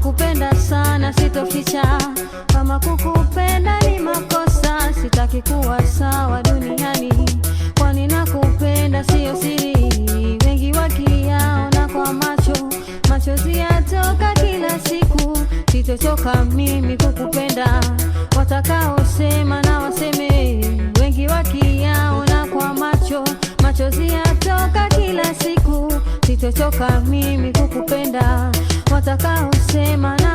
nakupenda sana, sitoficha. Kama kukupenda ni makosa, sitaki kuwa sawa duniani, kwani nakupenda sio siri. Wengi wakiyaona kwa macho, machozi yatoka kila siku. Sitochoka mimi kukupenda, watakaosema na waseme. Wengi wakiyaona kwa macho, machozi yatoka kila siku. Sitochoka mimi kukupenda, watakaosema na